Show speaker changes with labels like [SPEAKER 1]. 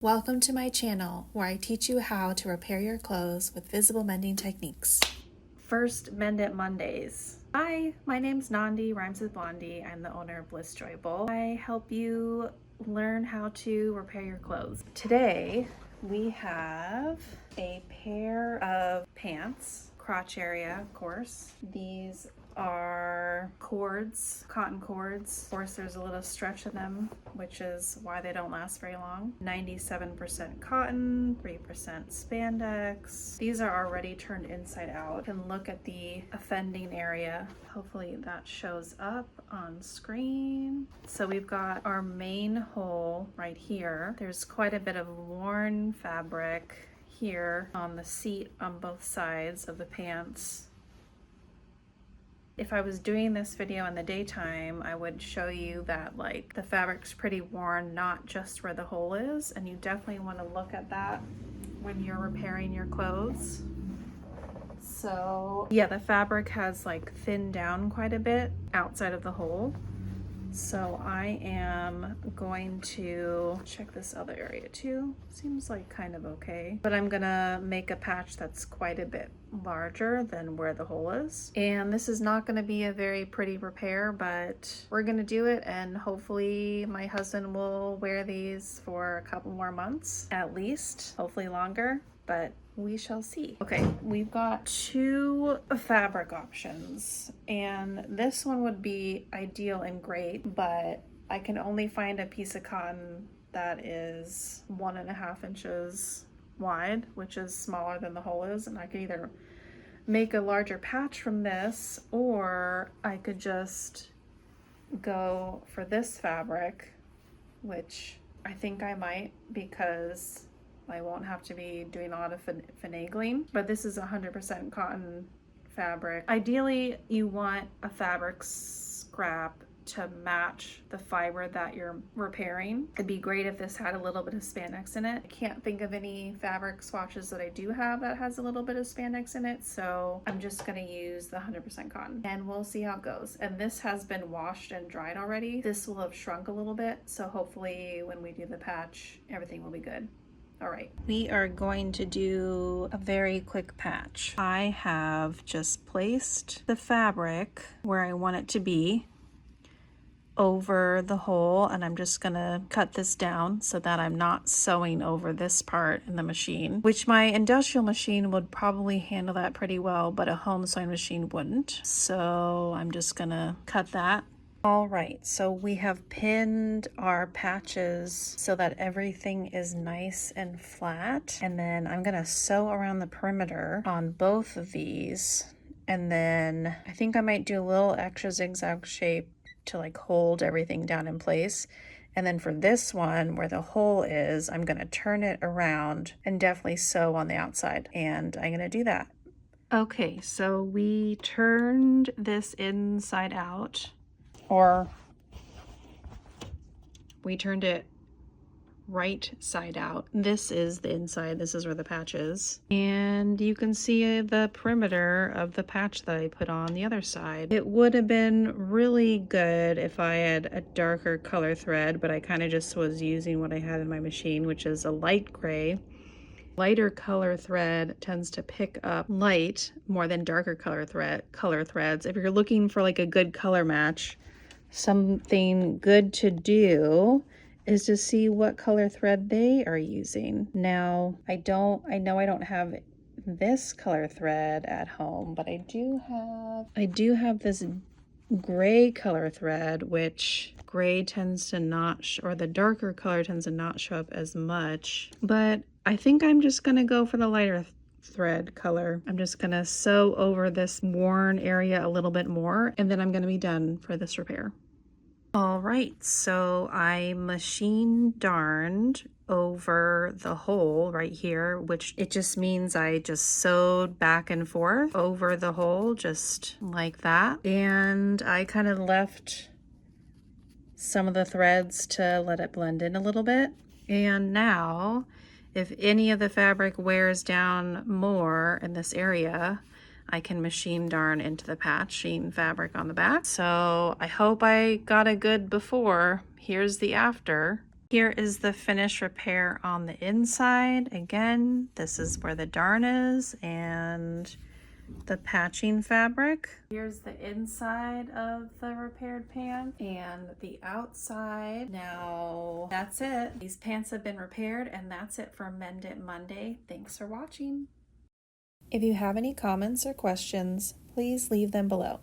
[SPEAKER 1] Welcome to my channel where I teach you how to repair your clothes with visible mending techniques. First Mend It Mondays. Hi, my name's Nandi, rhymes with Blondie. I'm the owner of Bliss Joy Bowl. I help you learn how to repair your clothes. Today we have a pair of pants, crotch area of course. These are cords, cotton cords. Of course, there's a little stretch in them, which is why they don't last very long. 97% cotton, 3% spandex. These are already turned inside out. You can look at the offending area. Hopefully that shows up on screen. So we've got our main hole right here. There's quite a bit of worn fabric here on the seat on both sides of the pants. If I was doing this video in the daytime, I would show you that like the fabric's pretty worn, not just where the hole is, and you definitely want to look at that when you're repairing your clothes. So yeah, the fabric has like thinned down quite a bit outside of the hole. So I am going to check this other area too. Seems like kind of okay, but I'm gonna make a patch that's quite a bit larger than where the hole is. And this is not gonna be a very pretty repair, but we're gonna do it, and hopefully my husband will wear these for a couple more months at least, hopefully longer, but we shall see. Okay, we've got two fabric options, and this one would be ideal and great, but I can only find a piece of cotton that is 1.5 inches wide, which is smaller than the hole is, and I could either make a larger patch from this, or I could just go for this fabric, which I think I might, because I won't have to be doing a lot of finagling. But this is 100% cotton fabric. Ideally, you want a fabric scrap to match the fiber that you're repairing. It'd be great if this had a little bit of spandex in it. I can't think of any fabric swatches that I do have that has a little bit of spandex in it, so I'm just gonna use the 100% cotton, and we'll see how it goes. And this has been washed and dried already. This will have shrunk a little bit, so hopefully when we do the patch, everything will be good. All right, we are going to do a very quick patch. I have just placed the fabric where I want it to be over the hole, and I'm just gonna cut this down so that I'm not sewing over this part in the machine, which my industrial machine would probably handle that pretty well, but a home sewing machine wouldn't. So I'm just gonna cut that. All right, so we have pinned our patches so that everything is nice and flat. And then I'm gonna sew around the perimeter on both of these. And then I think I might do a little extra zigzag shape to like hold everything down in place. And then for this one where the hole is, I'm gonna turn it around and definitely sew on the outside. And I'm gonna do that. Okay, so we turned this inside out. Or we turned it right side out. This is the inside, this is where the patch is. And you can see the perimeter of the patch that I put on the other side. It would have been really good if I had a darker color thread, but I kind of just was using what I had in my machine, which is a light gray. Lighter color thread tends to pick up light more than darker color threads. If you're looking for like a good color match, something good to do is to see what color thread they are using. Now, I know I don't have this color thread at home, but I do have this gray color thread, which gray tends to not, or the darker color tends to not show up as much, but I think I'm just gonna go for the lighter thread color. I'm just gonna sew over this worn area a little bit more, and then I'm gonna be done for this repair. All right, so I machine darned over the hole right here, which it just means I just sewed back and forth over the hole just like that. And I kind of left some of the threads to let it blend in a little bit. And now, if any of the fabric wears down more in this area, I can machine darn into the patching fabric on the back. So I hope I got a good before. Here's the after. Here is the finish repair on the inside. Again, this is where the darn is and the patching fabric. Here's the inside of the repaired pant and the outside. Now that's it. These pants have been repaired, and that's it for Mend It Monday. Thanks for watching. If you have any comments or questions, please leave them below.